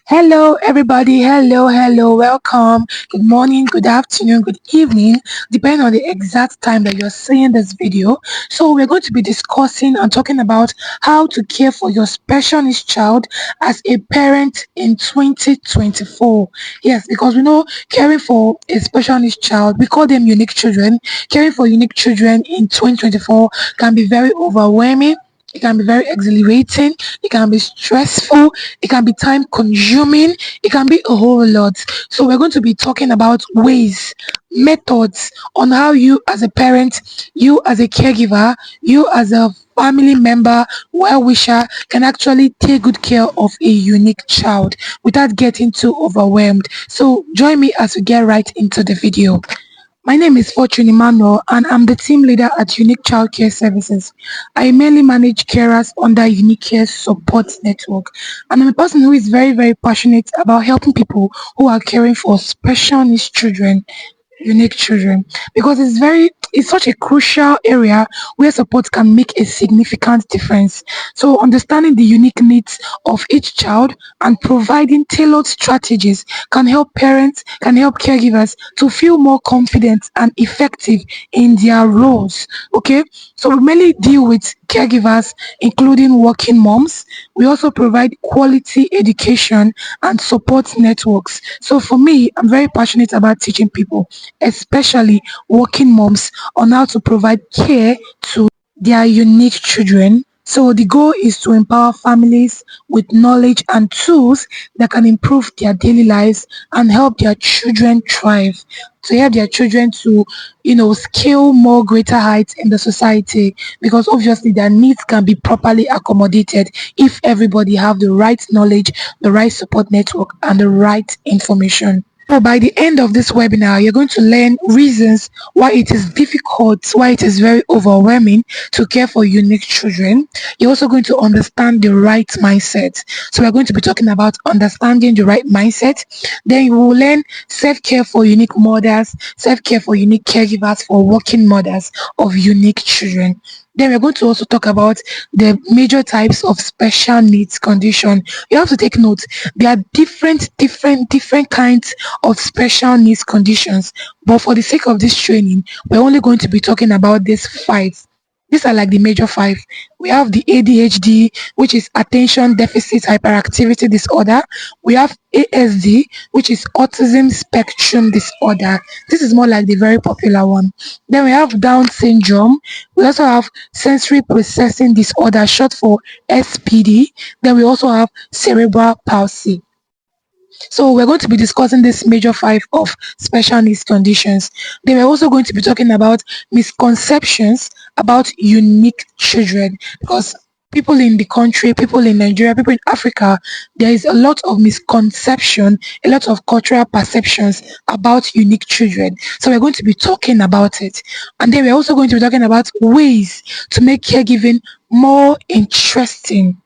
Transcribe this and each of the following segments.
Hello, everybody. Hello. Welcome. Good morning, good afternoon, good evening, depending on the exact time that you're seeing this video. So, we're going to be discussing and talking about how to care for your special needs child as a parent in 2024. Yes, because we know caring for a special needs child, we call them unique children. Caring for unique children in 2024 can be very overwhelming. It can be very exhilarating. It can be stressful. It can be time consuming. It can be a whole lot. So, we're going to be talking about ways, methods on how you, as a parent, you, as a caregiver, you, as a family member, well wisher, can actually take good care of a unique child without getting too overwhelmed. So, join me as we get right into the video. My name is Fortune Emmanuel, and I'm the team leader at Unique Child Care Services. I mainly manage carers under Unique Care Support Network, and I'm a person who is very passionate about helping people who are caring for special needs children, unique children, because it's such a crucial area where support can make a significant difference. So, understanding the unique needs of each child and providing tailored strategies can help caregivers to feel more confident and effective in their roles. Okay, so we mainly deal with caregivers, including working moms. We also provide quality education and support networks. So for me, I'm very passionate about teaching people, especially working moms, on how to provide care to their unique children. So the goal is to empower families with knowledge and tools that can improve their daily lives and help their children thrive. To help their children to, scale more greater heights in the society, because obviously their needs can be properly accommodated if everybody have the right knowledge, the right support network, and the right information. So by the end of this webinar, you're going to learn reasons why it is difficult, why it is very overwhelming to care for unique children. You're also going to understand the right mindset. So we're going to be talking about understanding the right mindset. Then you will learn self-care for unique mothers, self-care for unique caregivers, for working mothers of unique children. Then we're going to also talk about the major types of special needs condition. You have to take note. There are different kinds of special needs conditions. But for the sake of this training, we're only going to be talking about these five. These are like the major five. We have the ADHD, which is attention deficit hyperactivity disorder. We have ASD, which is autism spectrum disorder. This is more like the very popular one. Then we have Down syndrome. We also have sensory processing disorder, short for SPD. Then we also have cerebral palsy. So we're going to be discussing this major five of special needs conditions. Then we're also going to be talking about misconceptions about unique children, because people in the country, people in Nigeria, people in Africa, there is a lot of misconception, a lot of cultural perceptions about unique children. So we're going to be talking about it. And then we're also going to be talking about ways to make caregiving more interesting.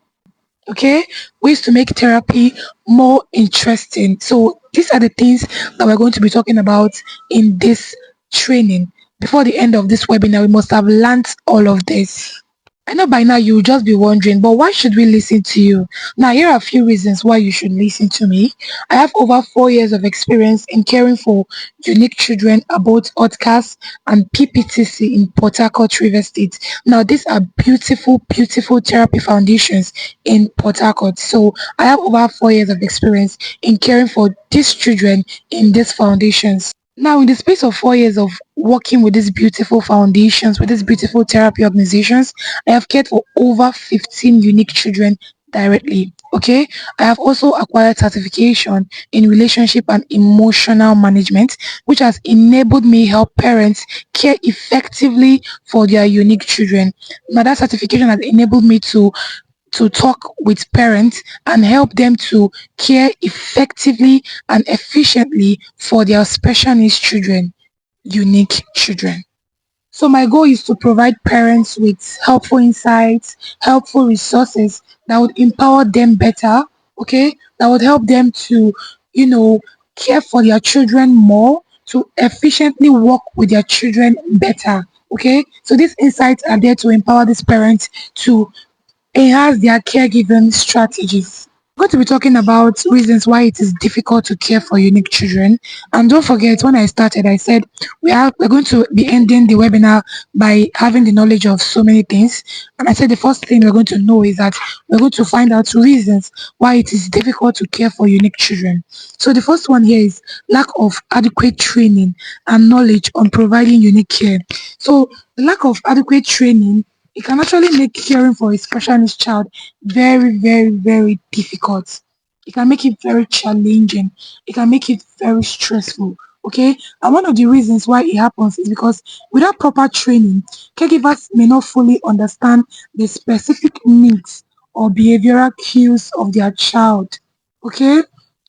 Okay, ways to make therapy more interesting. So these are the things that we're going to be talking about in this training. Before the end of this webinar, we must have learned all of this. I know by now you'll just be wondering, but why should we listen to you? Now, here are a few reasons why you should listen to me. I have over 4 years of experience in caring for unique children at both ODCAS and PPTC in Port Harcourt, River State. Now, these are beautiful therapy foundations in Port Harcourt. So, I have over 4 years of experience in caring for these children in these foundations. Now, in the space of 4 years of working with these beautiful foundations, with these beautiful therapy organizations, I have cared for over 15 unique children directly. Okay, I have also acquired certification in relationship and emotional management, which has enabled me help parents care effectively for their unique children. Now, that certification has enabled me to talk with parents and help them to care effectively and efficiently for their special needs children, unique children. So my goal is to provide parents with helpful insights, helpful resources that would empower them better, okay? That would help them to, you know, care for their children more, to efficiently work with their children better, okay? So these insights are there to empower these parents to enhance their caregiving strategies. Going to be talking about reasons why it is difficult to care for unique children. And don't forget, when I started, I said we're going to be ending the webinar by having the knowledge of so many things. And I said the first thing we're going to know is that we're going to find out reasons why it is difficult to care for unique children. So the first one here is lack of adequate training and knowledge on providing unique care. So the lack of adequate training, it can actually make caring for a special needs child very, very, very difficult. It can make it very challenging. It can make it very stressful. Okay. And one of the reasons why it happens is because without proper training, caregivers may not fully understand the specific needs or behavioral cues of their child. Okay.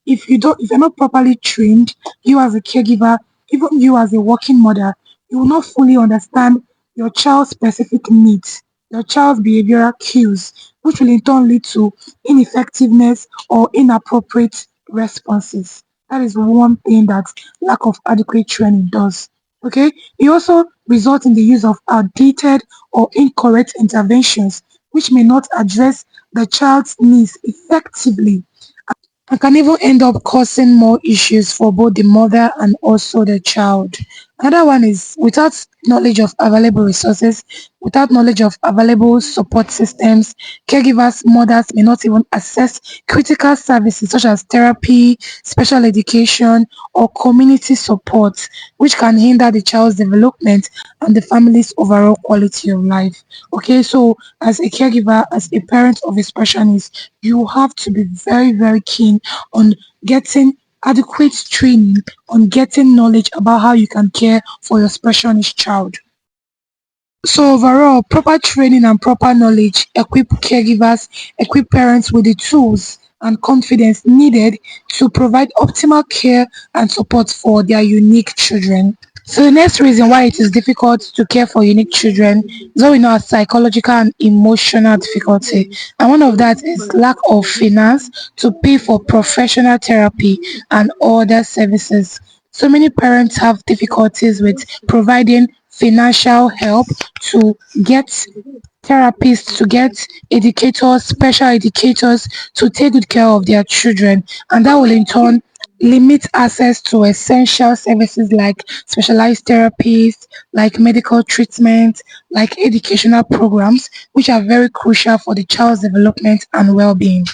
If you're not properly trained, you as a caregiver, even you as a working mother, you will not fully understand your child's specific needs, your child's behavioral cues, which will in turn lead to ineffectiveness or inappropriate responses. That is one thing that lack of adequate training does. Okay, it also results in the use of outdated or incorrect interventions, which may not address the child's needs effectively and can even end up causing more issues for both the mother and also the child. Another one is without knowledge of available resources, without knowledge of available support systems, caregivers, mothers may not even access critical services such as therapy, special education, or community support, which can hinder the child's development and the family's overall quality of life. Okay, so as a caregiver, as a parent of a special needs, you have to be very, very keen on getting adequate training, on getting knowledge about how you can care for your special needs child. So overall, proper training and proper knowledge equip caregivers, equip parents with the tools and confidence needed to provide optimal care and support for their unique children. So the next reason why it is difficult to care for unique children is what we know as psychological and emotional difficulty. And one of that is lack of finance to pay for professional therapy and other services. So many parents have difficulties with providing financial help to get therapists, to get educators, special educators to take good care of their children. And that will in turn limit access to essential services like specialized therapies, like medical treatment, like educational programs, which are very crucial for the child's development and well-being.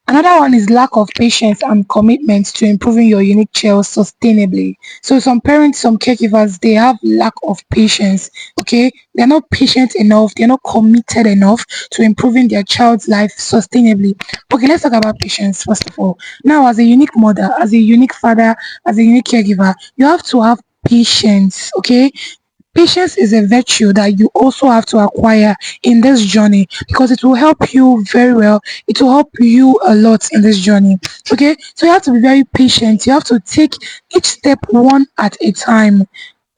Another one is lack of patience and commitment to improving your unique child sustainably. So some parents, some caregivers, they have lack of patience. Okay, they're not patient enough. They're not committed enough to improving their child's life sustainably. Okay, let's talk about patience first of all. Now, as a unique mother, as a unique father, as a unique caregiver, you have to have patience. Okay, patience is a virtue that you also have to acquire in this journey because it will help you very well. It will help you a lot in this journey. Okay, so you have to be very patient. You have to take each step one at a time.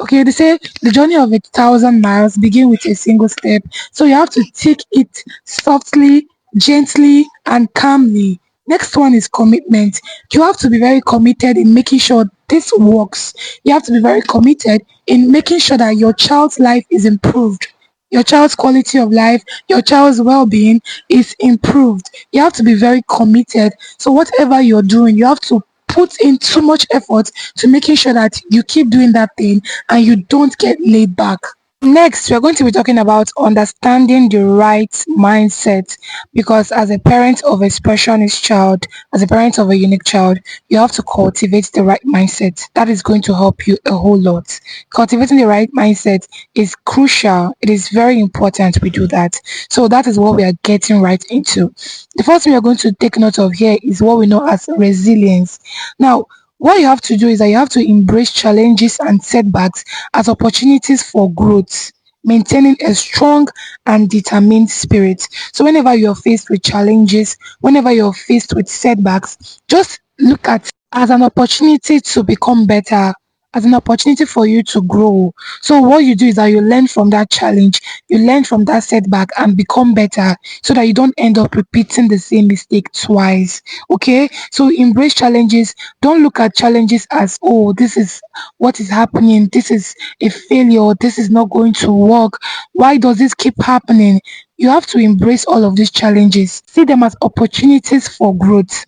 Okay, they say the journey of 1,000 miles begin with a single step. So you have to take it softly, gently, and calmly. Next one is commitment. You have to be very committed in making sure this works. You have to be very committed in making sure that your child's life is improved. Your child's quality of life, your child's well-being is improved. You have to be very committed. So whatever you're doing, you have to put in too much effort to making sure that you keep doing that thing and you don't get laid back. Next, we're going to be talking about understanding the right mindset because as a parent of a special needs child, as a parent of a unique child, you have to cultivate the right mindset. That is going to help you a whole lot. Cultivating the right mindset is crucial. It is very important we do that. So that is what we are getting right into. The first thing we're going to take note of here is what we know as resilience. Now, what you have to do is that you have to embrace challenges and setbacks as opportunities for growth, maintaining a strong and determined spirit. So whenever you're faced with challenges, whenever you're faced with setbacks, just look at as an opportunity to become better, as an opportunity for you to grow. So what you do is that you learn from that challenge, you learn from that setback and become better so that you don't end up repeating the same mistake twice. Okay? So embrace challenges. Don't look at challenges as, oh, this is what is happening, this is a failure, this is not going to work. Why does this keep happening? You have to embrace all of these challenges. See them as opportunities for growth.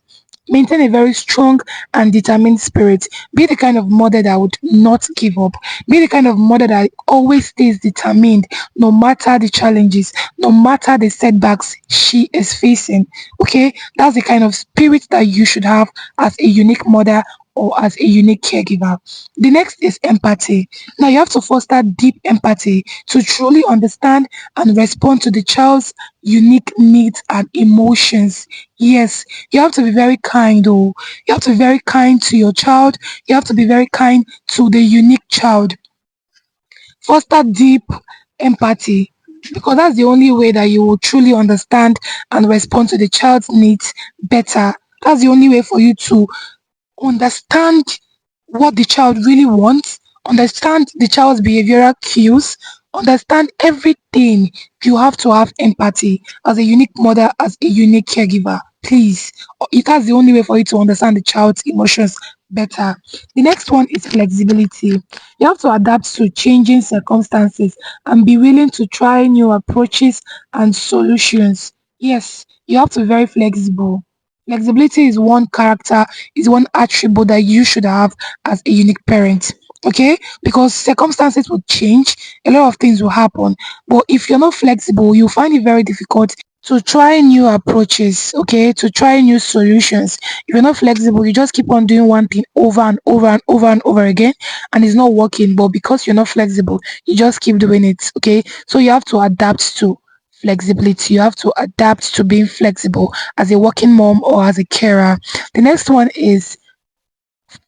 Maintain a very strong and determined spirit. Be the kind of mother that would not give up. Be the kind of mother that always stays determined no matter the challenges, no matter the setbacks she is facing. Okay, that's the kind of spirit that you should have as a unique mother or as a unique caregiver. The next is empathy. Now you have to foster deep empathy to truly understand and respond to the child's unique needs and emotions. Yes, you have to be very kind. Oh, you have to be very kind to your child. You have to be very kind to the unique child. Foster deep empathy because that's the only way that you will truly understand and respond to the child's needs better. That's the only way for you to understand what the child really wants, understand the child's behavioral cues, understand everything. You have to have empathy as a unique mother, as a unique caregiver. Please, that's the only way for you to understand the child's emotions better. The next one is flexibility. You have to adapt to changing circumstances and be willing to try new approaches and solutions. Yes, you have to be very flexible. Flexibility is one character, is one attribute that you should have as a unique parent. Okay, because circumstances will change, a lot of things will happen. But if you're not flexible, you find it very difficult to try new approaches, okay, to try new solutions. If you're not flexible, you just keep on doing one thing over and over and over and over again, and it's not working. But because you're not flexible, you just keep doing it, okay. So you have to adapt to flexibility. You have to adapt to being flexible as a working mom or as a carer. The next one is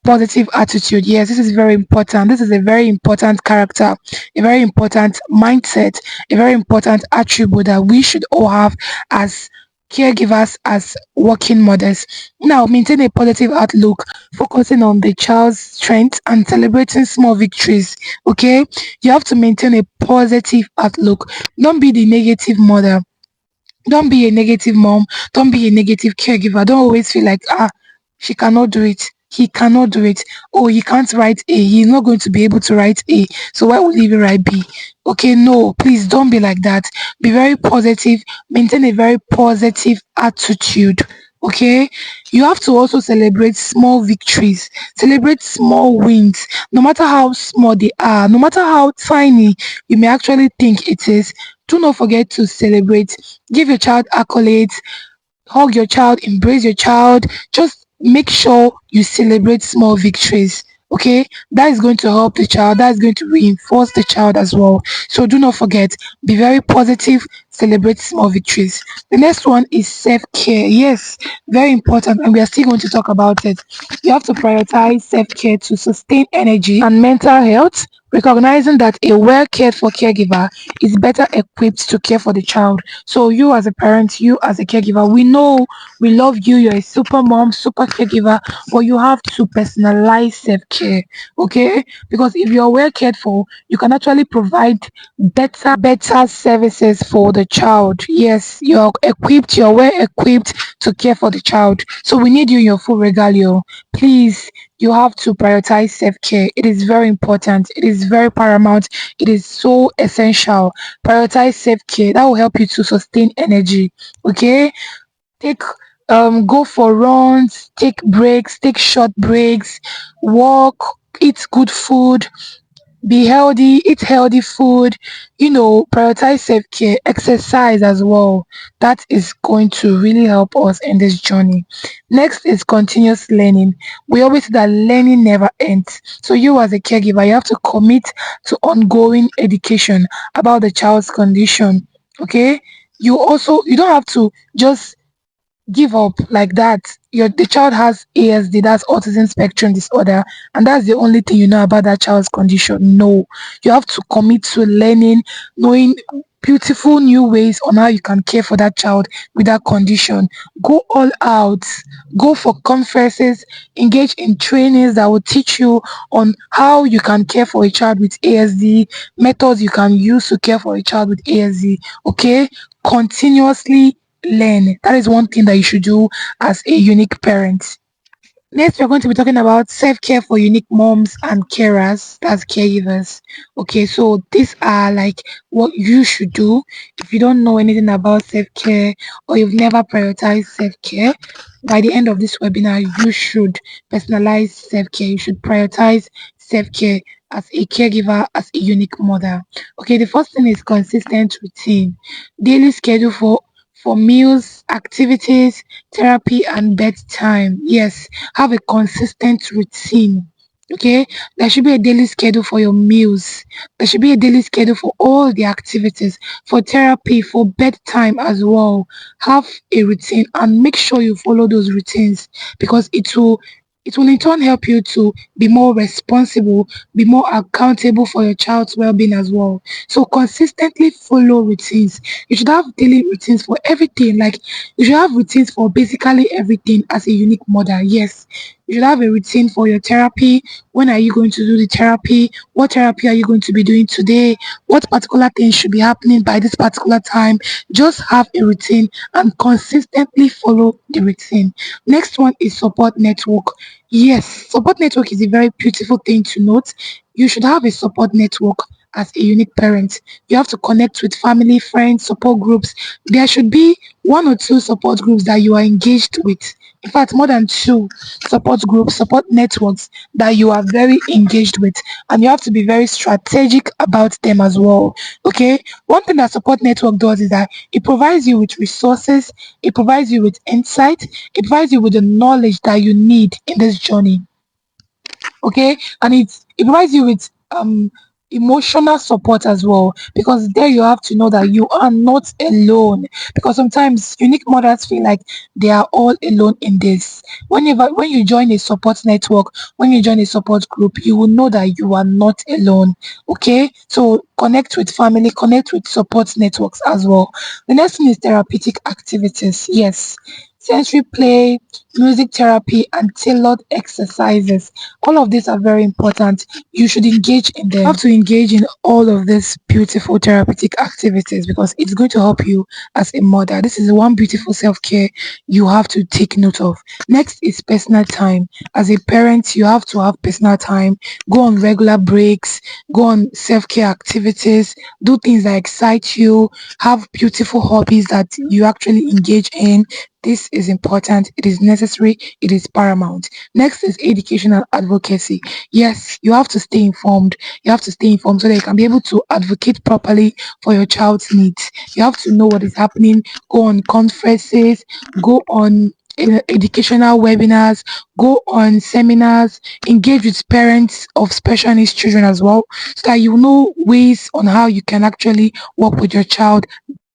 positive attitude. Yes, this is very important. This is a very important character, a very important mindset, a very important attribute that we should all have as caregivers, as working mothers. Now, maintain a positive outlook, focusing on the child's strengths and celebrating small victories. Okay, you have to maintain a positive outlook. Don't be the negative mother, don't be a negative mom. Don't be a negative caregiver. Don't always feel like, she cannot do it. He cannot do it. Oh, he can't write A. He's not going to be able to write A. So why would he even write B? Okay, no, please don't be like that. Be very positive. Maintain a very positive attitude. Okay, you have to also celebrate small victories, celebrate small wins, no matter how small they are, no matter how tiny you may actually think it is. Do not forget to celebrate. Give your child accolades, hug your child, embrace your child. Just make sure you celebrate small victories. Okay, that is going to help the child, that is going to reinforce the child as well. So do not forget, be very positive, celebrate small victories. The next one is self-care. Yes, very important, and we are still going to talk about it. You have to prioritize self-care to sustain energy and mental health, recognizing that a well cared for caregiver is better equipped to care for the child. So you as a parent, you as a caregiver, we know we love you, you're a super mom, super caregiver, but you have to personalize self-care, okay? Because if you're well cared for, you can actually provide better services for the child. Yes, you're equipped, you're well equipped to care for the child. So we need you in your full regalia. Please, you have to prioritize self-care. It is very important. It is very paramount. It is so essential. Prioritize self-care. That will help you to sustain energy. Okay? Take go for runs, take breaks, take short breaks, walk, eat good food, be healthy, eat healthy food, prioritize self-care, exercise as well. That is going to really help us in this journey. Next is continuous learning. We always say that learning never ends. So you as a caregiver, you have to commit to ongoing education about the child's condition. Okay? You don't have to just give up like that. The child has ASD, that's autism spectrum disorder, and that's the only thing you know about that child's condition. No, you have to commit to learning, knowing beautiful new ways on how you can care for that child with that condition. Go all out, go for conferences, engage in trainings that will teach you on how you can care for a child with ASD, methods you can use to care for a child with ASD. Okay, continuously learn. That is one thing that you should do as a unique parent. Next, we're going to be talking about self-care for unique moms and carers, that's caregivers. Okay, so these are like what you should do if you don't know anything about self-care or you've never prioritized self-care. By the end of this webinar, you should personalize self-care. You should prioritize self-care as a caregiver, as a unique mother. Okay, the first thing is consistent routine, daily schedule for meals, activities, therapy, and bedtime. Yes, have a consistent routine. Okay, there should be a daily schedule for your meals. There should be a daily schedule for all the activities, for therapy, for bedtime as well. Have a routine and make sure you follow those routines because it will in turn help you to be more responsible, be more accountable for your child's well-being as well. So consistently follow routines. You should have daily routines for everything. Like you should have routines for basically everything as a unique mother. Yes. You should have a routine for your therapy. When are you going to do the therapy? What therapy are you going to be doing today? What particular things should be happening by this particular time? Just have a routine and consistently follow the routine. Next one is support network. Yes, support network is a very beautiful thing to note. You should have a support network as a unique parent. You have to connect with family, friends, support groups. There should be one or two support groups that you are engaged with. In fact, more than two support groups, support networks that you are very engaged with, and you have to be very strategic about them as well. Okay, one thing that support network does is that it provides you with resources, it provides you with insight, it provides you with the knowledge that you need in this journey. Okay, and it provides you with emotional support as well because there you have to know that you are not alone because sometimes unique mothers feel like they are all alone in this. When you join a support network, when you join a support group, you will know that you are not alone. Okay, so connect with family, connect with support networks as well. The next thing is therapeutic activities. Yes, sensory play, music therapy, and tailored exercises. All of these are very important. You should engage in them. You have to engage in all of these beautiful therapeutic activities because it's going to help you as a mother. This is one beautiful self care you have to take note of. Next is personal time. As a parent, you have to have personal time. Go on regular breaks, go on self care activities, do things that excite you, have beautiful hobbies that you actually engage in. This is important, it is necessary, it is paramount. Next is educational advocacy. Yes, you have to stay informed. You have to stay informed so that you can be able to advocate properly for your child's needs. You have to know what is happening, go on conferences, go on educational webinars, go on seminars, engage with parents of special needs children as well, so that you know ways on how you can actually work with your child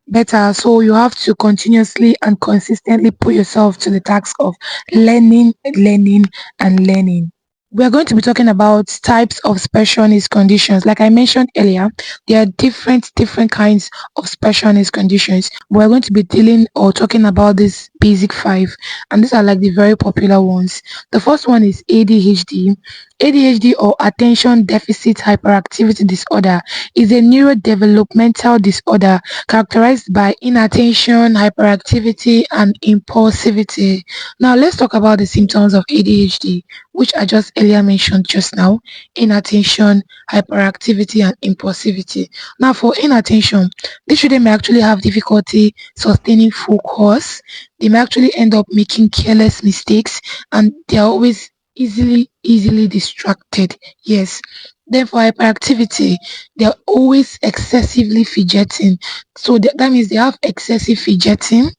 better. So you have to continuously and consistently put yourself to the task of learning, learning, and learning. We're going to be talking about types of special needs conditions. Like I mentioned earlier, there are different kinds of special needs conditions. We're going to be dealing or talking about these basic five, and these are like the very popular ones. The first one is ADHD. ADHD or attention deficit hyperactivity disorder is a neurodevelopmental disorder characterized by inattention, hyperactivity, and impulsivity. Now, let's talk about the symptoms of ADHD, which I just earlier mentioned just now: inattention, hyperactivity, and impulsivity. Now, for inattention, these children may actually have difficulty sustaining focus. They may actually end up making careless mistakes, and they are always easily distracted. Yes. Then for hyperactivity, they're always excessively fidgeting. So that means they have excessive fidgeting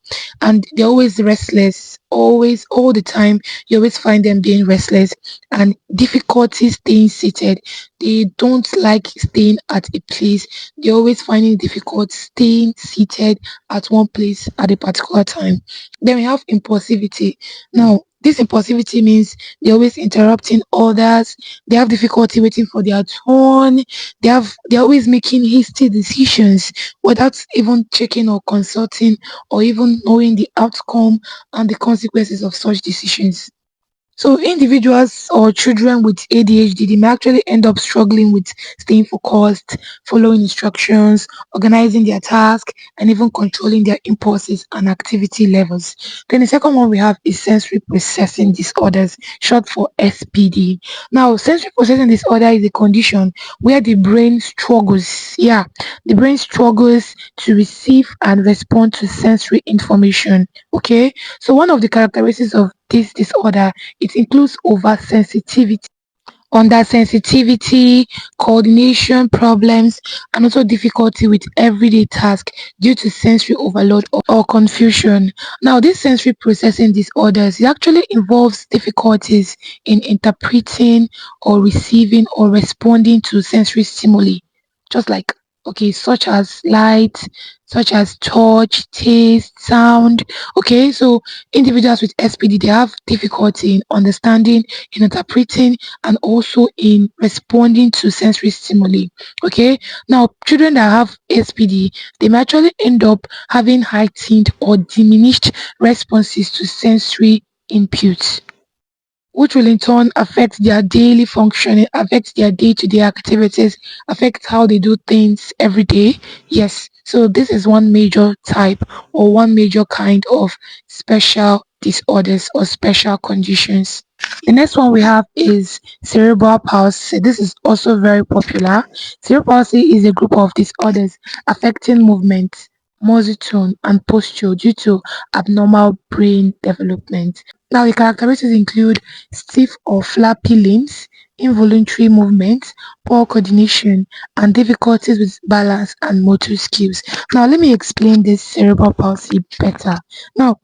and they're always restless. Always, all the time, you always find them being restless and difficulty staying seated. They don't like staying at a place. They're always finding it difficult staying seated at one place at a particular time. Then we have impulsivity. Now, This impulsivity means they're always interrupting others. They have difficulty waiting for their turn. They're always making hasty decisions without even checking or consulting or even knowing the outcome and the consequences of such decisions. So individuals or children with ADHD, they may actually end up struggling with staying focused, following instructions, organizing their task, and even controlling their impulses and activity levels. Then the second one we have is sensory processing disorders, short for SPD. Now, sensory processing disorder is a condition where the brain struggles, yeah, the brain struggles to receive and respond to sensory information. Okay, so one of the characteristics of this disorder, it includes oversensitivity, undersensitivity, coordination problems, and also difficulty with everyday tasks due to sensory overload or confusion. Now, this sensory processing disorders, it actually involves difficulties in interpreting or receiving or responding to sensory stimuli, just like okay, such as light, such as touch, taste, sound. Okay, so individuals with SPD, they have difficulty in understanding, in interpreting, and also in responding to sensory stimuli. Okay, now children that have SPD, they may actually end up having heightened or diminished responses to sensory inputs, which will in turn affect their daily functioning, affect their day-to-day activities, affect how they do things every day. Yes, so this is one major type or one major kind of special disorders or special conditions. The next one we have is cerebral palsy. This is also very popular. Cerebral palsy is a group of disorders affecting movement, muscle tone, and posture due to abnormal brain development. Now, the characteristics include stiff or flappy limbs, involuntary movements, poor coordination, and difficulties with balance and motor skills. Now, let me explain this cerebral palsy better. Now,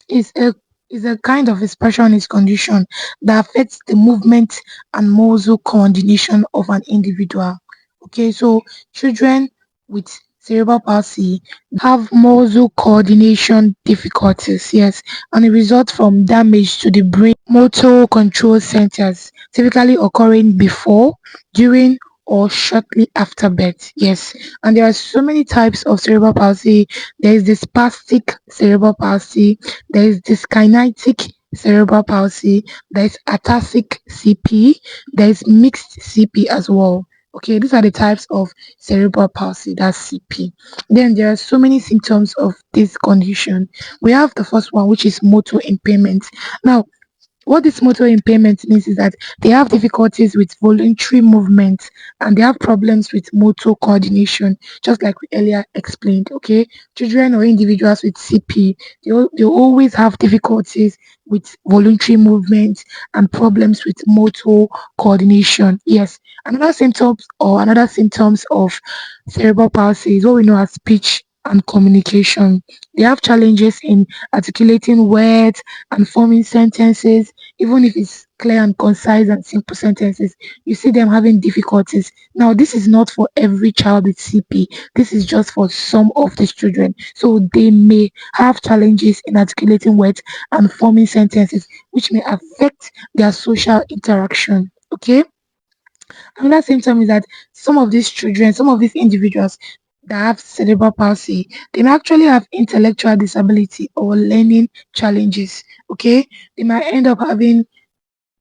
it's a kind of expressionist condition that affects the movement and muscle coordination of an individual. Okay, so children with cerebral palsy have muscle coordination difficulties, yes, and it results from damage to the brain motor control centers, typically occurring before, during, or shortly after birth. Yes, and there are so many types of cerebral palsy. There is the spastic cerebral palsy, there is dyskinetic cerebral palsy, there is atasic CP, there is mixed CP as well. Okay, these are the types of cerebral palsy, that's CP. Then there are so many symptoms of this condition. We have the first one, which is motor impairment. Now, what this motor impairment means is that they have difficulties with voluntary movement and they have problems with motor coordination, just like we earlier explained. Okay, children or individuals with CP, they always have difficulties with voluntary movement and problems with motor coordination. Yes, another symptoms of cerebral palsy is what we know as speech and communication. They have challenges in articulating words and forming sentences, even if it's clear and concise and simple sentences. You see them having difficulties. Now, this is not for every child with CP. This is just for some of these children. So they may have challenges in articulating words and forming sentences, which may affect their social interaction. Okay. Another symptom is that some of these children, some of these individuals that have cerebral palsy, they may actually have intellectual disability or learning challenges. Okay, they might end up having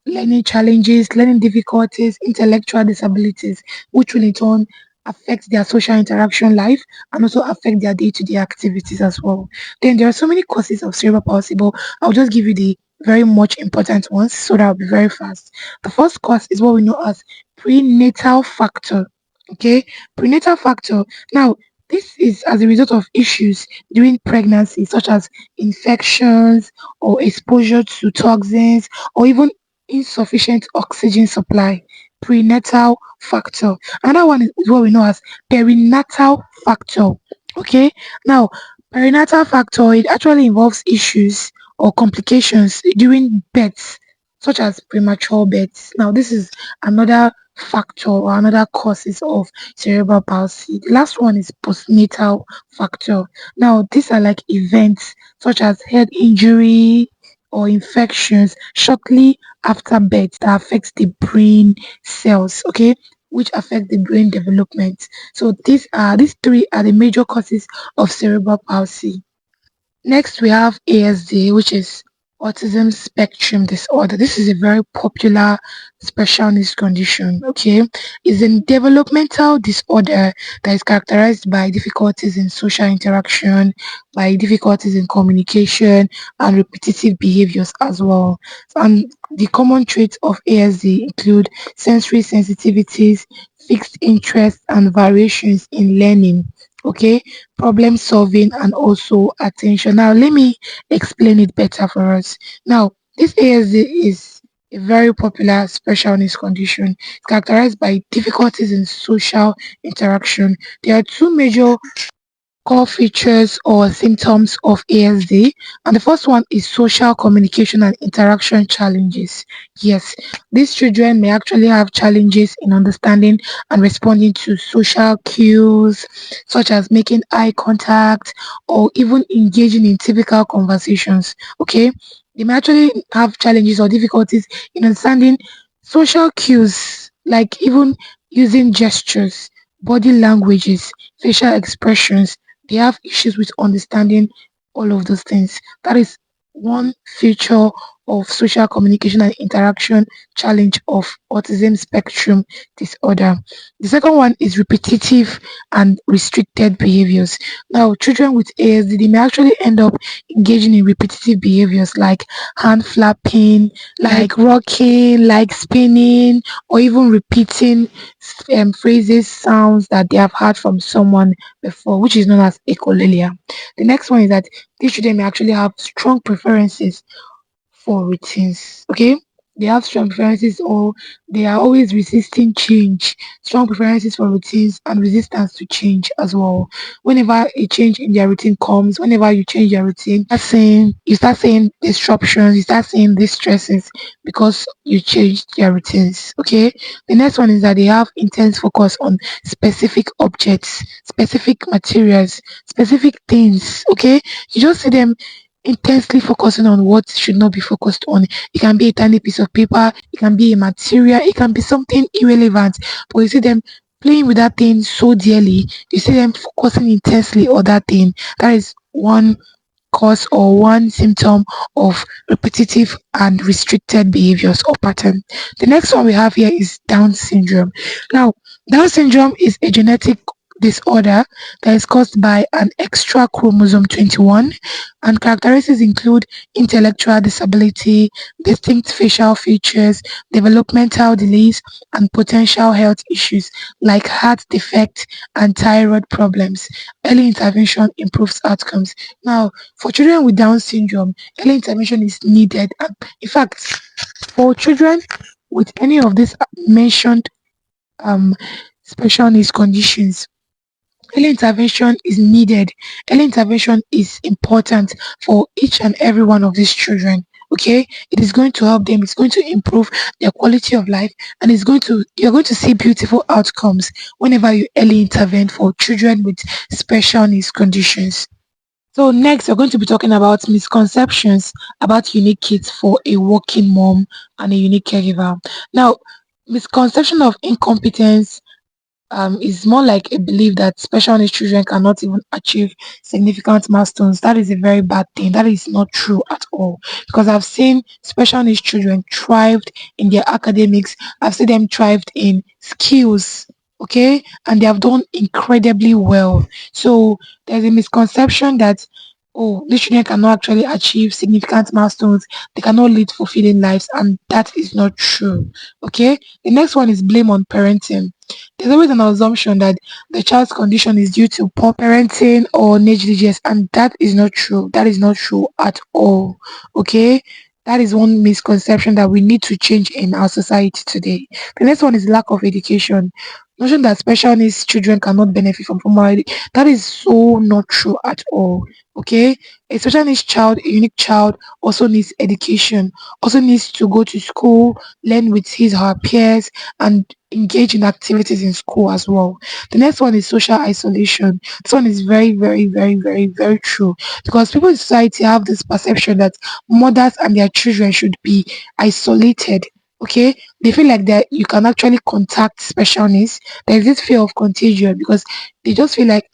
learning challenges, learning difficulties, intellectual disabilities, which will in turn affect their social interaction life and also affect their day-to-day activities as well. Then there are so many causes of cerebral palsy, but I'll just give you the very much important ones so that I'll be very fast. The first cause is what we know as prenatal factor. Okay, prenatal factor. Now, this is as a result of issues during pregnancy, such as infections or exposure to toxins or even insufficient oxygen supply. Prenatal factor. Another one is what we know as perinatal factor. Okay, now perinatal factor, it actually involves issues or complications during birth, such as premature birth. Now, this is another factor or another causes of cerebral palsy. The last one is postnatal factor. Now, these are like events such as head injury, or infections shortly after birth that affects the brain cells, okay, which affect the brain development. So these three are the major causes of cerebral palsy. Next, we have ASD, which is autism spectrum disorder. This is a very popular special needs condition. Okay, it's a developmental disorder that is characterized by difficulties in social interaction, by difficulties in communication, and repetitive behaviors as well. And the common traits of ASD include sensory sensitivities, fixed interests, and variations in learning. Okay, problem solving and also attention. Now, let me explain it better for us. Now, this ASD is a very popular special needs condition characterized by difficulties in social interaction. There are two major core features or symptoms of ASD. And the first one is social communication and interaction challenges. Yes, these children may actually have challenges in understanding and responding to social cues, such as making eye contact or even engaging in typical conversations. Okay, they may actually have challenges or difficulties in understanding social cues, like even using gestures, body languages, facial expressions. They have issues with understanding all of those things. That is one feature of social communication and interaction challenge of autism spectrum disorder. The second one is repetitive and restricted behaviors. Now, children with ASD they may actually end up engaging in repetitive behaviors like hand flapping, like rocking, like spinning, or even repeating phrases, sounds that they have heard from someone before, which is known as echolalia. The next one is that these children may actually have strong preferences for routines. Okay, they have strong preferences or they are always resisting change. Strong preferences for routines and resistance to change as well. Whenever a change in their routine comes, whenever you change your routine, you start seeing disruptions, you start seeing these stresses because you changed their routines. Okay. The next one is that they have intense focus on specific objects, specific materials, specific things. Okay. You just see them intensely focusing on what should not be focused on. It can be a tiny piece of paper, it can be a material, it can be something irrelevant, but you see them playing with that thing so dearly, you see them focusing intensely on that thing. That is one cause or one symptom of repetitive and restricted behaviors or pattern. The next one we have here is Down syndrome. Now, Down syndrome is a genetic disorder that is caused by an extra chromosome 21, and characteristics include intellectual disability, distinct facial features, developmental delays, and potential health issues like heart defect and thyroid problems. Early intervention improves outcomes. Now, for children with Down syndrome, early intervention is needed. And in fact, for children with any of these mentioned um, special needs conditions, early intervention is needed. Early intervention is important for each and every one of these children. Okay, it is going to help them. It's going to improve their quality of life, and you're going to see beautiful outcomes whenever you early intervene for children with special needs conditions. So next, we're going to be talking about misconceptions about unique kits for a working mom and a unique caregiver. Now, misconception of incompetence is more like a belief that special needs children cannot even achieve significant milestones. That is a very bad thing. That is not true at all. Because I've seen special needs children thrived in their academics. I've seen them thrived in skills. Okay, and they have done incredibly well. So there's a misconception that oh, these children cannot actually achieve significant milestones. They cannot lead fulfilling lives, and that is not true. Okay, the next one is blame on parenting. There's always an assumption that the child's condition is due to poor parenting or negligence, and that is not true. That is not true at all. Okay, that is one misconception that we need to change in our society today. The next one is lack of education. notion that special needs children cannot benefit from formal education, that is so not true at all. Okay, a special needs child, a unique child, also needs education, also needs to go to school, learn with his or her peers, and engage in activities in school as well. The next one is social isolation. This one is very, very, very, very, very true, because people in society have this perception that mothers and their children should be isolated. Okay, they feel like that you can actually contact special needs. There's this fear of contagion because they just feel like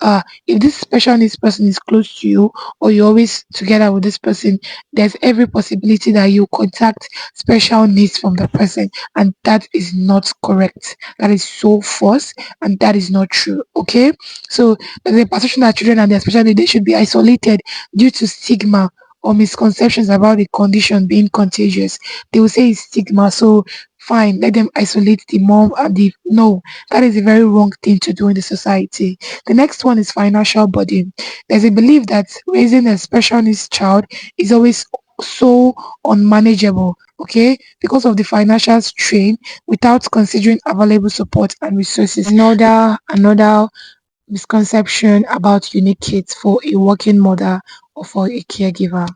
if this special needs person is close to you, or you're always together with this person, there's every possibility that you contact special needs from the person, and that is not correct. That is so false, and that is not true. Okay, so there's a perception that children and their special needs they should be isolated due to stigma or misconceptions about the condition being contagious. They will say it's stigma, so fine, let them isolate the mom and the no. That is a very wrong thing to do in the society. The next one is financial burden. There's a belief that raising a special needs child is always so unmanageable, okay, because of the financial strain without considering available support and resources. Another misconception about unique kids for a working mother or for a caregiver.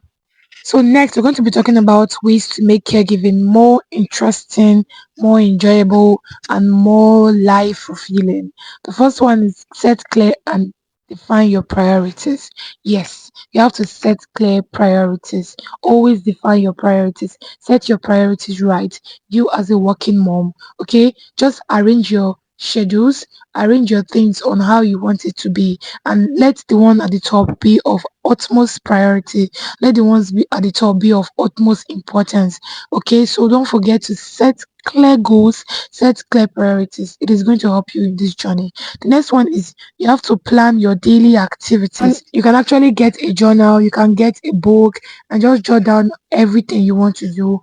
So next, we're going to be talking about ways to make caregiving more interesting, more enjoyable, and more life fulfilling. The first one is set clear and define your priorities. Yes, you have to set clear priorities. Always define your priorities. Set your priorities right. You as a working mom, okay? Just arrange your schedules, arrange your things on how you want it to be, and let the one at the top be of utmost priority. Let the ones be at the top be of utmost importance. Okay, so don't forget to set clear goals, set clear priorities. It is going to help you in this journey. The next one is you have to plan your daily activities. You can actually get a journal, you can get a book, and just jot down everything you want to do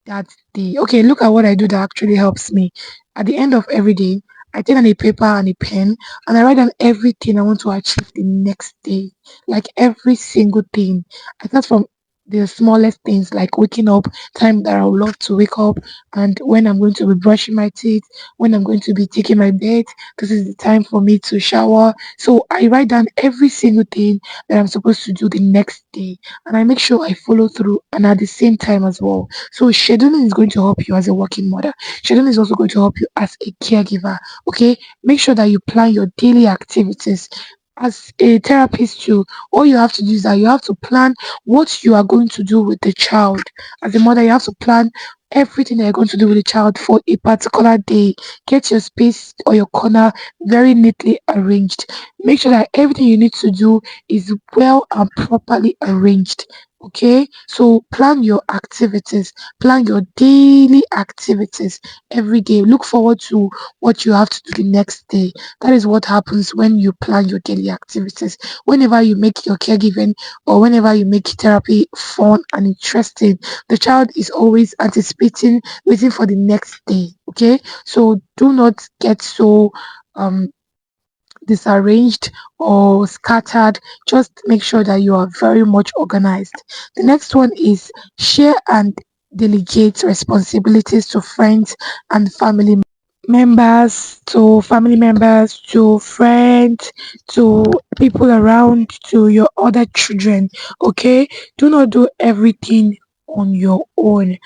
that day. Okay, look at what I do that actually helps me. At the end of every day, I take on a paper and a pen and I write down everything I want to achieve the next day. Like every single thing. I start from the smallest things like waking up, time that I would love to wake up, and when I'm going to be brushing my teeth, when I'm going to be taking my bed, this is the time for me to shower. So I write down every single thing that I'm supposed to do the next day and I make sure I follow through and at the same time as well. So scheduling is going to help you as a working mother. Scheduling is also going to help you as a caregiver. Okay, make sure that you plan your daily activities. As a therapist, too, all you have to do is that you have to plan what you are going to do with the child. As a mother, you have to plan everything that you're going to do with the child for a particular day. Get your space or your corner very neatly arranged. Make sure that everything you need to do is well and properly arranged. Okay, so plan your activities, plan your daily activities every day. Look forward to what you have to do the next day. That is what happens when you plan your daily activities. Whenever you make your caregiving or whenever you make therapy fun and interesting, the child is always anticipating, waiting for the next day. Okay, so do not get so um disarranged or scattered. Just make sure that you are very much organized. The next one is share and delegate responsibilities to friends and family members, to friends, to people around, to your other children. Okay, do not do everything on your own.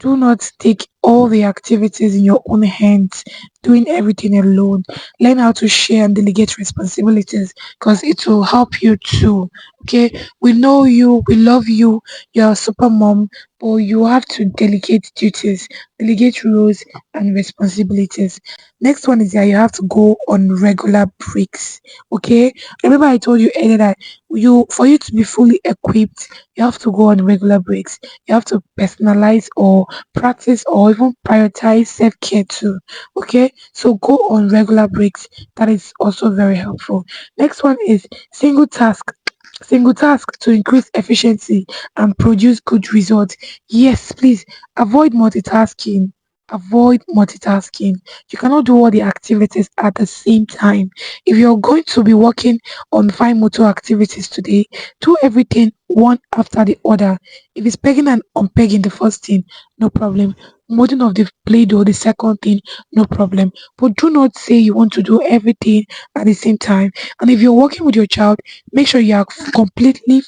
Do not take all the activities in your own hands, doing everything alone. Learn how to share and delegate responsibilities because it will help you too. Okay, we know you, we love you, you're a super mom, but you have to delegate duties, delegate roles and responsibilities. Next one is that you have to go on regular breaks. Okay, remember I told you earlier that you for you to be fully equipped, you have to go on regular breaks. You have to personalize or practice or even prioritize self-care too. Okay, so go on regular breaks. That is also very helpful. Next one is single task. Single task to increase efficiency and produce good results. Yes, please avoid multitasking. avoid multitasking. You cannot do all the activities at the same time. If you're going to be working on five motor activities today, do everything one after the other. If it's pegging and unpegging the first thing, no problem. Molding of the play doh the second thing, no problem. But do not say you want to do everything at the same time. And if you're working with your child, make sure you are completely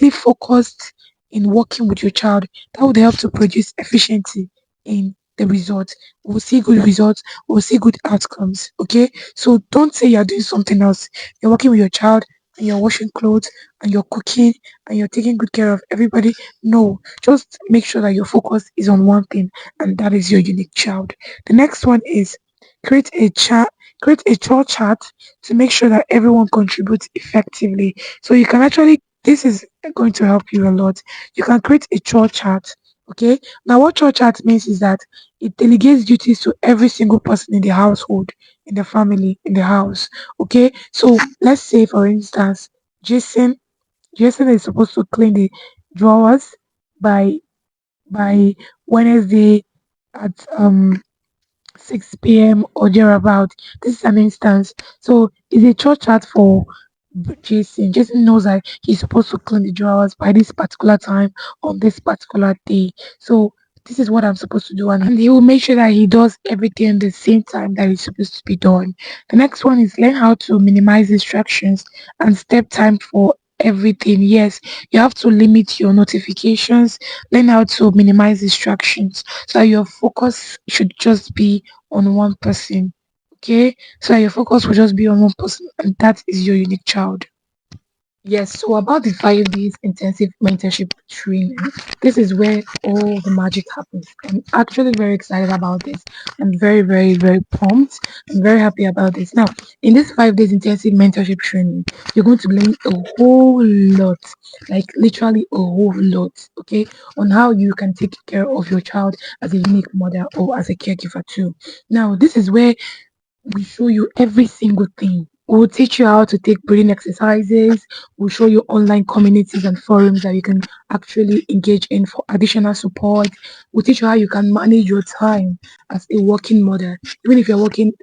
focused in working with your child. That would help to produce efficiency in the results. We'll see good results, we'll see good outcomes. Okay. So don't say you're doing something else. You're working with your child and you're washing clothes and you're cooking and you're taking good care of everybody. No, just make sure that your focus is on one thing, and that is your unique child. The next one is create a chat. Create a chore chart to make sure that everyone contributes effectively. So you can actually, this is going to help you a lot. You can create a chore chart. Okay. Now, what chore chart means is that it delegates duties to every single person in the household, in the family, in the house. Okay. So let's say, for instance, Jason, Jason is supposed to clean the drawers by by Wednesday at 6 p.m. or thereabout. This is an instance. So it's a church chat for Jason. Jason knows that he's supposed to clean the drawers by this particular time on this particular day. So this is what I'm supposed to do, and he will make sure that he does everything the same time that it's supposed to be done. The next one is learn how to minimize distractions and step time for everything. Yes, you have to limit your notifications, learn how to minimize distractions so that your focus should just be on one person. Okay, so that your focus will just be on one person, and that is your unique child. Yes, so about the 5 days intensive mentorship training, this is where all the magic happens. I'm actually very excited about this. I'm very, very, very pumped. I'm very happy about this. Now, in this 5 days intensive mentorship training, you're going to learn a whole lot, like literally a whole lot, okay, on how you can take care of your child as a unique mother or as a caregiver too. Now, this is where we show you every single thing. We'll teach you how to take breathing exercises. We'll show you online communities and forums that you can actually engage in for additional support. We'll teach you how you can manage your time as a working mother. Even if you're working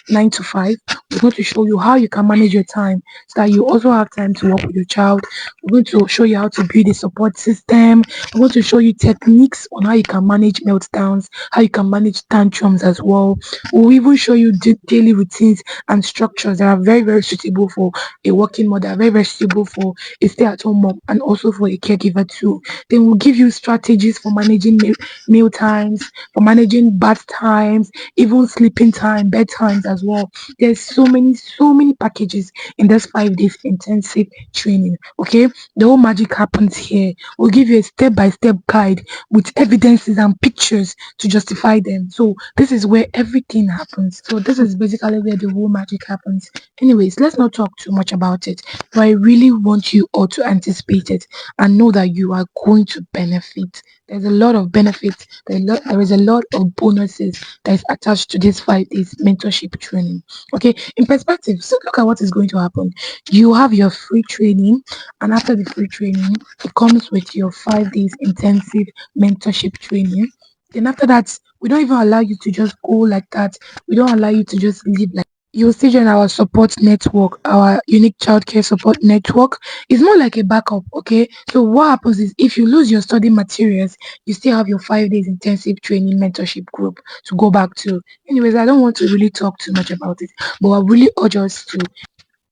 9 to 5, we're going to show you how you can manage your time so that you also have time to work with your child. We're going to show you how to build a support system. We're going to show you techniques on how you can manage meltdowns, how you can manage tantrums as well. We'll even show you daily routines and structures that are very, very suitable for a working mother, very, very suitable for a stay-at-home mom, and also for a caregiver too. Then we'll give you strategies for managing meal times, for managing bath times, even sleeping time, bedtimes as well. There's so many packages in this 5 days intensive training. Okay, the whole magic happens here. We'll give you a step-by-step guide with evidences and pictures to justify them. So this is where everything happens. So this is basically where the whole magic happens. Anyways, let's not talk too much about it. But I really want you all to anticipate it and know that you are going to benefit. There's a lot of benefits. There is a lot of bonuses that is attached to this 5 days mentorship training. Okay, in perspective, so look at what is going to happen. You have your free training, and after the free training, it comes with your 5 days intensive mentorship training. Then after that, we don't even allow you to just go like that. We don't allow you to just live like you'll still join our support network, our unique childcare support network. It's more like a backup, okay? So what happens is if you lose your study materials, you still have your 5 days intensive training mentorship group to go back to. Anyways, I don't want to really talk too much about it, but I really urge us to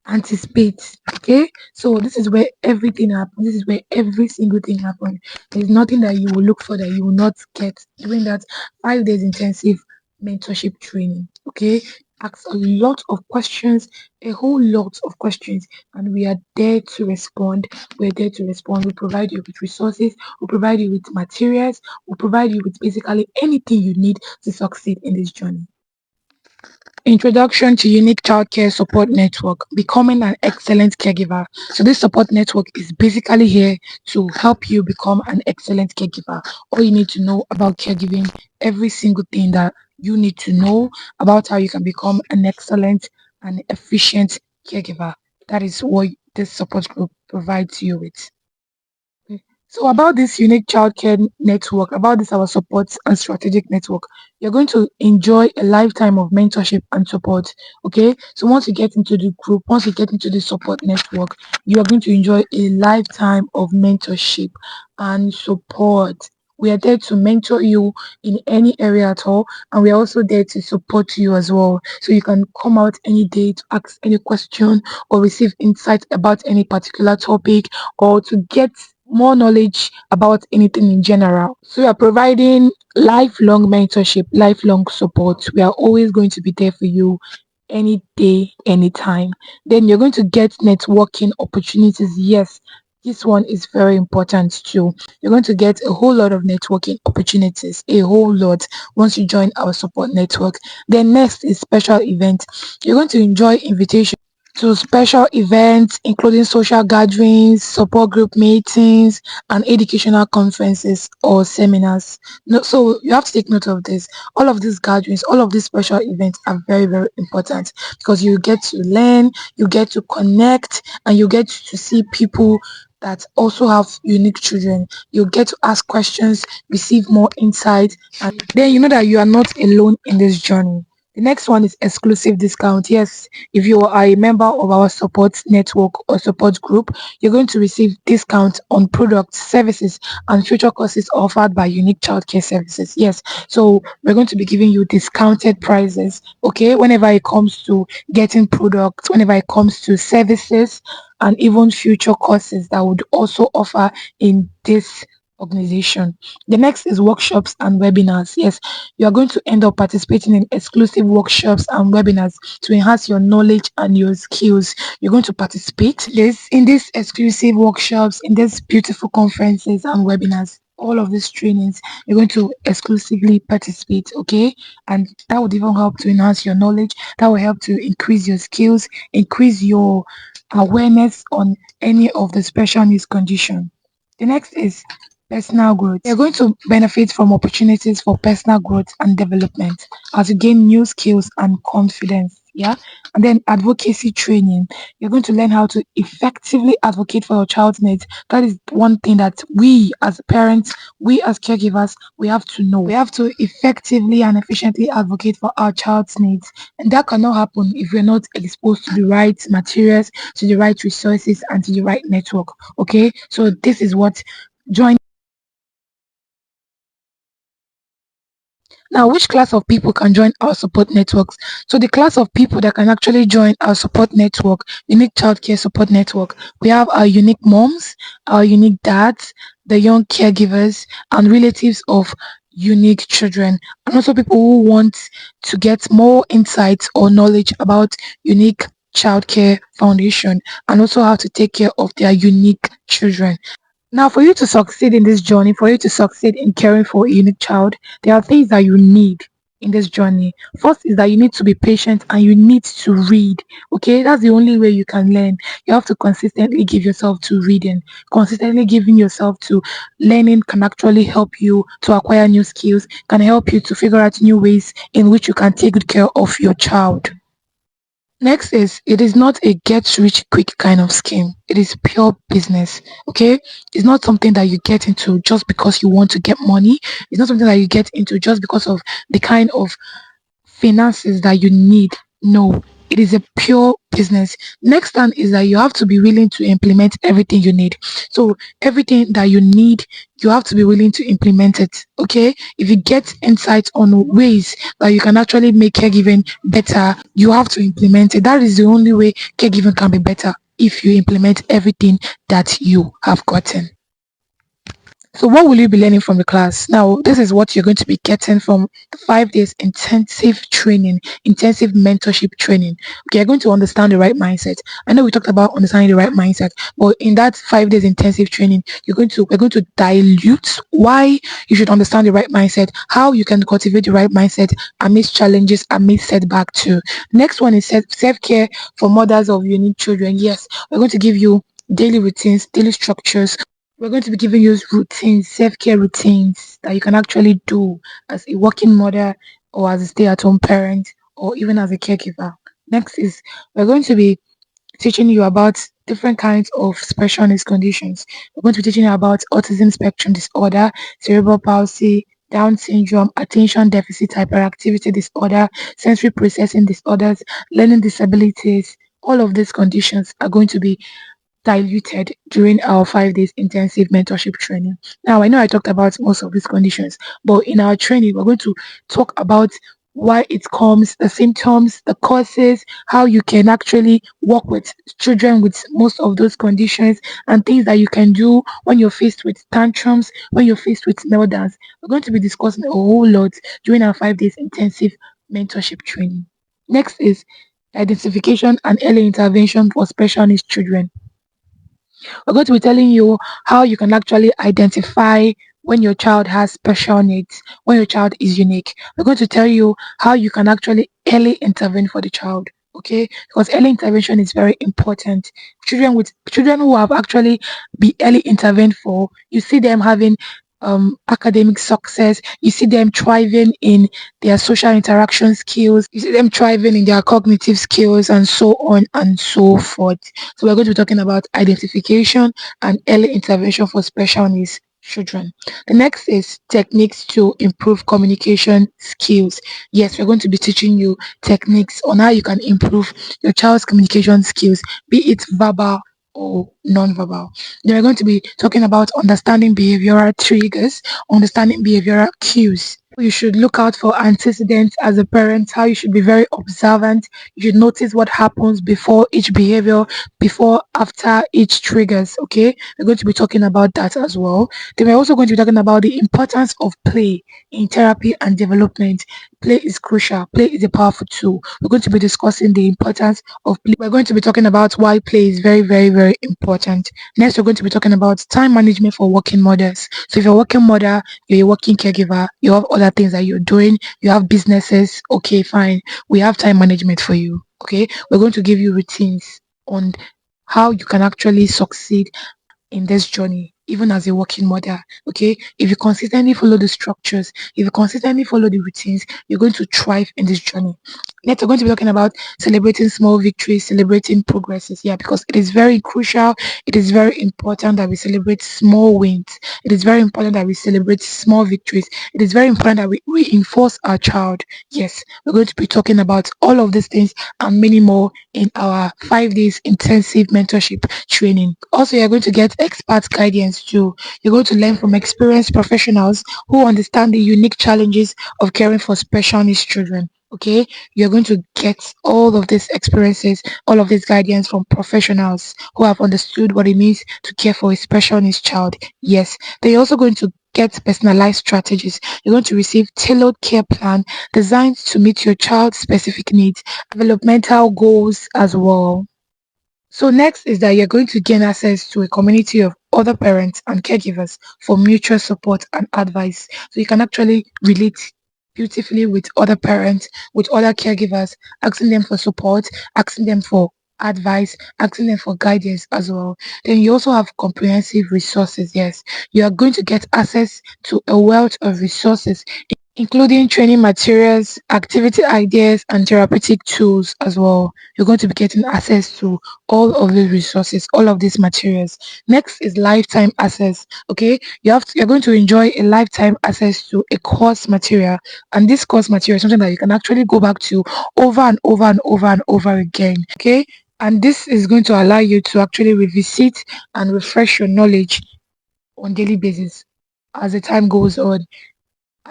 anticipate. Okay, so this is where everything happens. This is where every single thing happens. There's nothing that you will look for that you will not get during that 5 days intensive mentorship training. Okay, ask a lot of questions, a whole lot of questions, and we are there to respond. We're there to respond. We provide you with resources, we provide you with materials, we provide you with basically anything you need to succeed in this journey. Introduction to Unique Childcare Support Network, becoming an excellent caregiver. So this support network is basically here to help you become an excellent caregiver. All you need to know about caregiving, every single thing that you need to know about how you can become an excellent and efficient caregiver. That is what this support group provides you with. So about this unique childcare network, about this our support and strategic network, you're going to enjoy a lifetime of mentorship and support. Okay. So once you get into the group, once you get into the support network, you are going to enjoy a lifetime of mentorship and support. We are there to mentor you in any area at all, and we are also there to support you as well. So you can come out any day to ask any question or receive insight about any particular topic or to get more knowledge about anything in general. So we are providing lifelong mentorship, lifelong support. We are always going to be there for you any day, anytime. Then you're going to get networking opportunities. Yes, this one is very important too. You're going to get a whole lot of networking opportunities, a whole lot once you join our support network. Then next is special events. You're going to enjoy invitations to special events, including social gatherings, support group meetings, and educational conferences or seminars. No, so you have to take note of this. All of these gatherings, all of these special events are very, very important because you get to learn, you get to connect, and you get to see people that also have unique children. You get to ask questions, receive more insight, and then you know that you are not alone in this journey. The next one is exclusive discount. Yes, if you are a member of our support network or support group, you're going to receive discounts on products, services, and future courses offered by Unique Childcare Services. Yes, so we're going to be giving you discounted prices, okay, whenever it comes to getting products, whenever it comes to services, and even future courses that would also offer in this organization. The next is workshops and webinars. Yes, you are going to end up participating in exclusive workshops and webinars to enhance your knowledge and your skills. You're going to participate this in these exclusive workshops, in these beautiful conferences and webinars. All of these trainings, you're going to exclusively participate, okay? And that would even help to enhance your knowledge. That will help to increase your skills, increase your awareness on any of the special needs condition. The next is personal growth. You're going to benefit from opportunities for personal growth and development as you gain new skills and confidence. Yeah. And then advocacy training. You're going to learn how to effectively advocate for your child's needs. That is one thing that we as parents, we as caregivers, we have to know. We have to effectively and efficiently advocate for our child's needs. And that cannot happen if we're not exposed to the right materials, to the right resources, and to the right network. Okay. So this is what join. Now, which class of people can join our support networks? So, the class of people that can actually join our support network, unique childcare support network, we have our unique moms, our unique dads, the young caregivers, and relatives of unique children, and also people who want to get more insights or knowledge about unique childcare foundation and also how to take care of their unique children. Now, for you to succeed in this journey, for you to succeed in caring for a unique child, there are things that you need in this journey. First is that you need to be patient and you need to read. Okay, that's the only way you can learn. You have to consistently give yourself to reading. Consistently giving yourself to learning can actually help you to acquire new skills, can help you to figure out new ways in which you can take good care of your child. Next is it is not a get rich quick kind of scheme. It is pure business. Okay. It's not something that you get into just because you want to get money. It's not something that you get into just because of the kind of finances that you need. No, it is a pure business. Next one is that you have to be willing to implement everything you need. So everything that you need, you have to be willing to implement it. Okay. If you get insights on ways that you can actually make caregiving better, you have to implement it. That is the only way caregiving can be better if you implement everything that you have gotten. So, what will you be learning from the class? Now, this is what you're going to be getting from the 5 days intensive training, intensive mentorship training. Okay, you're going to understand the right mindset. I know we talked about understanding the right mindset, but in that 5 days intensive training, we're going to dilute why you should understand the right mindset, how you can cultivate the right mindset amidst challenges, amidst setback too. Next one is self care for mothers of unique children. Yes, we're going to give you daily routines, daily structures. We're going to be giving you routines, self-care routines that you can actually do as a working mother or as a stay-at-home parent or even as a caregiver. Next is we're going to be teaching you about different kinds of special needs conditions. We're going to be teaching you about autism spectrum disorder, cerebral palsy, Down syndrome, attention deficit hyperactivity disorder, sensory processing disorders, learning disabilities. All of these conditions are going to be diluted during our 5 days intensive mentorship training. Now, I know I talked about most of these conditions, but in our training, we're going to talk about why it comes, the symptoms, the causes, how you can actually work with children with most of those conditions, and things that you can do when you're faced with tantrums, when you're faced with meltdowns. We're going to be discussing a whole lot during our 5 days intensive mentorship training. Next is identification and early intervention for special needs children. We're going to be telling you how you can actually identify when your child has special needs, when your child is unique. We're going to tell you how you can actually early intervene for the child. Okay, because early intervention is very important. Children who have actually be early intervened for, you see them having academic success, you see them thriving in their social interaction skills, you see them thriving in their cognitive skills, and so on and so forth. So we're going to be talking about identification and early intervention for special needs children. The next is techniques to improve communication skills. Yes, we're going to be teaching you techniques on how you can improve your child's communication skills, be it verbal or non-verbal. Then we're going to be talking about understanding behavioral triggers, understanding behavioral cues. You should look out for antecedents as a parent, how you should be very observant. You should notice what happens before each behavior, before, after each triggers. Okay, we're going to be talking about that as well. Then we're also going to be talking about the importance of play in therapy and development. Play is crucial. Play is a powerful tool. We're going to be discussing the importance of play. We're going to be talking about why play is very, very, very important. Next, we're going to be talking about time management for working mothers. So if you're a working mother, you're a working caregiver, you have other things that you're doing, you have businesses, okay, fine. We have time management for you. Okay, we're going to give you routines on how you can actually succeed in this journey, even as a working mother. Okay, if you consistently follow the structures, if you consistently follow the routines, you're going to thrive in this journey. Next, we're going to be talking about celebrating small victories, celebrating progresses. Yeah, because it is very crucial, it is very important that we celebrate small wins. It is very important that we celebrate small victories. It is very important that we reinforce our child. Yes, we're going to be talking about all of these things and many more in our 5 days intensive mentorship training. Also, you're going to get expert guidance too. You're going to learn from experienced professionals who understand the unique challenges of caring for special needs children. Okay, you're going to get all of these experiences, all of this guidance from professionals who have understood what it means to care for a special needs child. Yes, they're also going to get personalized strategies. You're going to receive tailored care plan designed to meet your child's specific needs, developmental goals as well. So next is that you're going to gain access to a community of other parents and caregivers for mutual support and advice. So you can actually relate beautifully with other parents, with other caregivers, asking them for support, asking them for advice, asking them for guidance as well. Then you also have comprehensive resources. Yes, you are going to get access to a wealth of resources including training materials, activity ideas, and therapeutic tools as well. You're going to be getting access to all of these resources, all of these materials. Next is lifetime access. Okay, you're going to enjoy a lifetime access to a course material, and this course material is something that you can actually go back to over and over and over and over again. Okay, and this is going to allow you to actually revisit and refresh your knowledge on daily basis as the time goes on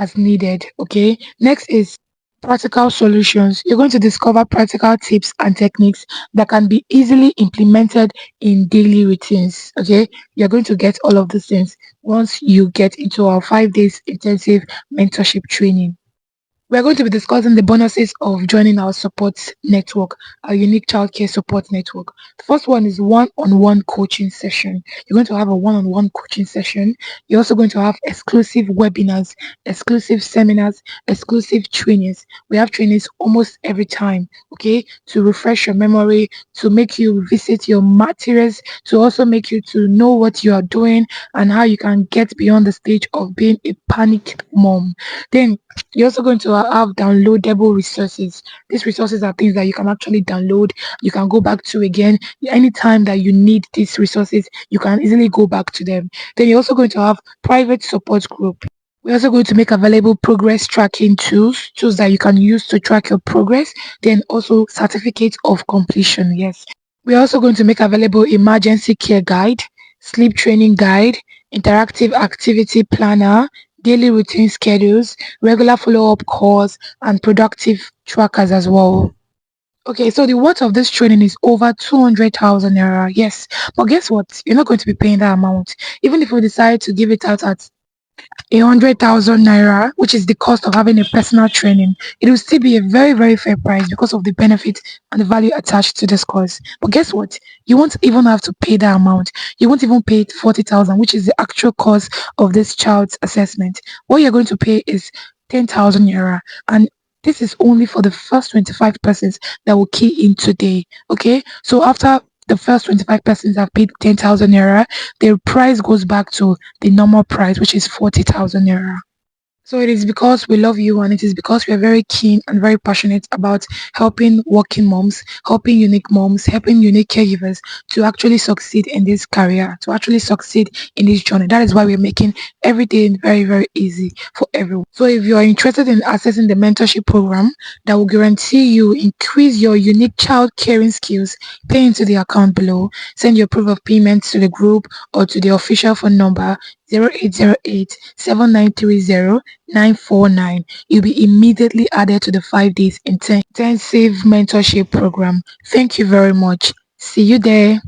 as needed. Okay. Next is practical solutions. You're going to discover practical tips and techniques that can be easily implemented in daily routines. Okay. You're going to get all of these things once you get into our 5 days intensive mentorship training. We're going to be discussing the bonuses of joining our support network, our unique childcare support network. The first one is one-on-one coaching session. You're going to have a one-on-one coaching session. You're also going to have exclusive webinars, exclusive seminars, exclusive trainings. We have trainings almost every time, okay, to refresh your memory, to make you visit your materials, to also make you to know what you are doing and how you can get beyond the stage of being a panicked mom. Then you're also going to have downloadable resources. These resources are things that you can actually download, you can go back to again anytime that you need these resources, you can easily go back to them. Then you're also going to have private support group. We're also going to make available progress tracking tools that you can use to track your progress, then also certificates of completion. Yes. We're also going to make available emergency care guide, sleep training guide, interactive activity planner, daily routine schedules, regular follow-up calls, and productive trackers as well. Okay, so the worth of this training is over 200,000 naira. Yes, but guess what? You're not going to be paying that amount. Even if we decide to give it out at 100,000 naira, which is the cost of having a personal training, it will still be a very, very fair price because of the benefit and the value attached to this course. But guess what? You won't even have to pay that amount. You won't even pay 40,000, which is the actual cost of this child's assessment. What you're going to pay is 10,000 naira, and this is only for the first 25 persons that will key in today. Okay, so after the first 25 persons have paid 10,000 naira, their price goes back to the normal price, which is 40,000 naira. So it is because we love you, and it is because we are very keen and very passionate about helping working moms, helping unique moms, helping unique caregivers to actually succeed in this career, to actually succeed in this journey. That is why we're making everything very, very easy for everyone. So if you are interested in accessing the mentorship program that will guarantee you increase your unique child caring skills, pay into the account below, send your proof of payment to the group or to the official phone number 0808 7930 949. You'll be immediately added to the 5 days intensive mentorship program. Thank you very much. See you there.